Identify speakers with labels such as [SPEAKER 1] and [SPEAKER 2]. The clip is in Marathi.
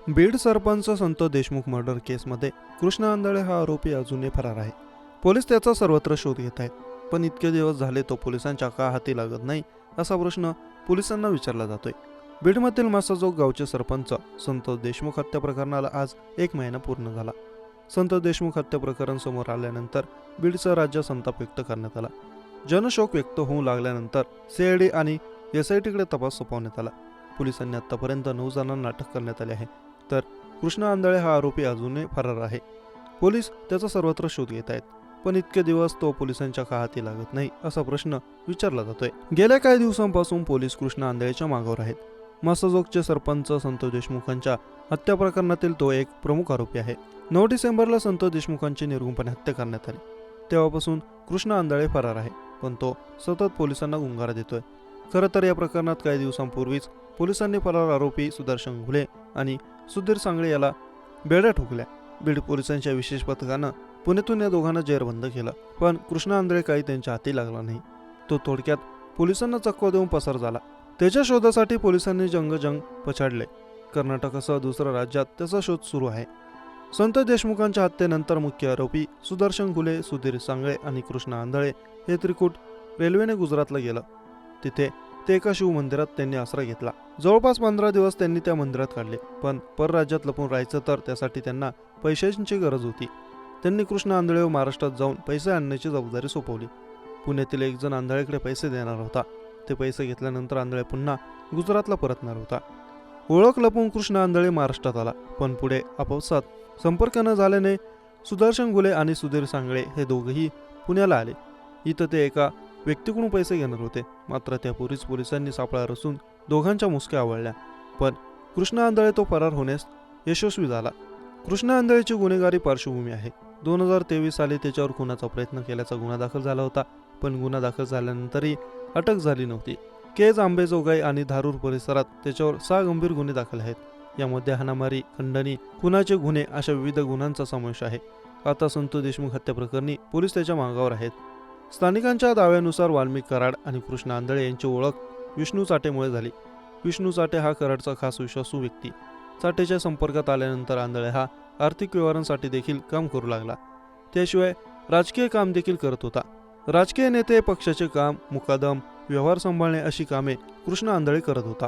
[SPEAKER 1] बीड सरपंच संत देशमुख मर्डर केसमध्ये कृष्ण आंधळे हा आरोपी अजूनही फरार आहे. पोलीस त्याचा सर्वत्र शोध घेत आहेत. पण इतके दिवस झाले तो पोलिसांच्या का हाती लागत नाही असा प्रश्न पोलिसांना विचारला जातोय. बीडमधील मासाजोग गावचे सरपंच संत देशमुख हत्या प्रकरणाला आज 1 महिना पूर्ण झाला. संत देशमुख हत्या प्रकरण समोर आल्यानंतर बीडचा राज्य संताप व्यक्त करण्यात आला. जनशोक व्यक्त होऊ लागल्यानंतर CID आणि SITकडे तपास सोपवण्यात आला. पोलिसांनी आतापर्यंत 9 जणांना अटक करण्यात आली आहे. तर कृष्ण आंधळे हा आरोपी अजूनही फरार आहे. पोलीस त्याचा सर्वत्र शोध घेत आहेत. पण इतके दिवस तो पोलिसांच्या का हाती लागत नाही असा प्रश्न विचारला जातोय. गेल्या काही दिवसांपासून पोलीस कृष्ण आंधळेच्या मागावर आहेत. मासाजोगचे सरपंच संत देशमुखांच्या हत्या प्रकरणातील तो एक प्रमुख आरोपी आहे. 9 डिसेंबरला संत देशमुखांची निर्गुणपणे हत्या करण्यात आली. तेव्हापासून कृष्ण आंधळे फरार आहे. पण तो सतत पोलिसांना गुंगारा देतोय. खरं तर या प्रकरणात काही दिवसांपूर्वीच पोलिसांनी फरार आरोपी सुदर्शन घुले आणि सुधीर सांगळे याला बेड्या ठोकल्या. बीड पोलिसांच्या विशेष पथकानं पुण्यातून या दोघांना जेरबंद केलं. पण कृष्ण आंधळे काही त्यांच्या हाती लागला नाही. तो थोडक्यात पोलिसांना चक्क देऊन पसार झाला. त्याच्या शोधासाठी पोलिसांनी जंग पछाडले. कर्नाटकासह दुसऱ्या राज्यात त्याचा शोध सुरू आहे. संत देशमुखांच्या हत्येनंतर मुख्य आरोपी सुदर्शन घुले, सुधीर सांगळे आणि कृष्ण आंधळे हे त्रिकूट रेल्वेने गुजरातला गेलं. तिथे ते एका शिवमंदिरात त्यांनी आसरा घेतला. जवळपास 15 दिवस त्यांनी त्या मंदिरात काढले. पण परराज्यात लपून राहायचं तर त्यासाठी त्यांना पैशांची गरज होती. त्यांनी कृष्ण आंधळेवर महाराष्ट्रात जाऊन पैसे आणण्याची जबाबदारी सोपवली. पुण्यातील एक जण आंधळेकडे पैसे देणार होता. ते पैसे घेतल्यानंतर आंधळे पुन्हा गुजरातला परतणार होता. ओळख लपवून कृष्ण आंधळे महाराष्ट्रात आला. पण पुढे आपापसात संपर्क न झाल्याने सुदर्शन घुले आणि सुधीर सांगळे हे दोघेही पुण्याला आले. इथं ते एका व्यक्तीकडून पैसे घेणार होते. मात्र त्यापूर्वीच पोलिसांनी सापळा रचून दोघांच्या मुसक्या आवळल्या. पण कृष्ण आंधळे तो फरार होण्यास यशस्वी झाला. कृष्ण आंधळेची गुन्हेगारी पार्श्वभूमी आहे. 2023 साली त्याच्यावर खुनाचा प्रयत्न केल्याचा गुन्हा दाखल झाला होता. पण गुन्हा दाखल झाल्यानंतरही अटक झाली नव्हती. केज, आंबेजोगाई आणि धारूर परिसरात त्याच्यावर 6 गंभीर गुन्हे दाखल आहेत. यामध्ये हाणामारी, खंडणी, खुनाचे गुन्हे अशा विविध गुन्ह्यांचा समावेश आहे. आता संत देशमुख हत्या प्रकरणी पोलीस त्याच्या मागावर आहेत. स्थानिकांच्या दाव्यानुसार वाल्मिक कराड आणि कृष्ण आंधळे यांची ओळख विष्णू चाटेमुळे झाली. विष्णू चाटे हा कराडचा खास विश्वासू व्यक्ती. चाटेच्या संपर्कात आल्यानंतर आंधळे हा आर्थिक व्यवहारांसाठी देखील काम करू लागला. त्याशिवाय राजकीय काम देखील करत होता. राजकीय नेते, पक्षाचे काम, मुकादम, व्यवहार सांभाळणे अशी कामे कृष्ण आंधळे करत होता.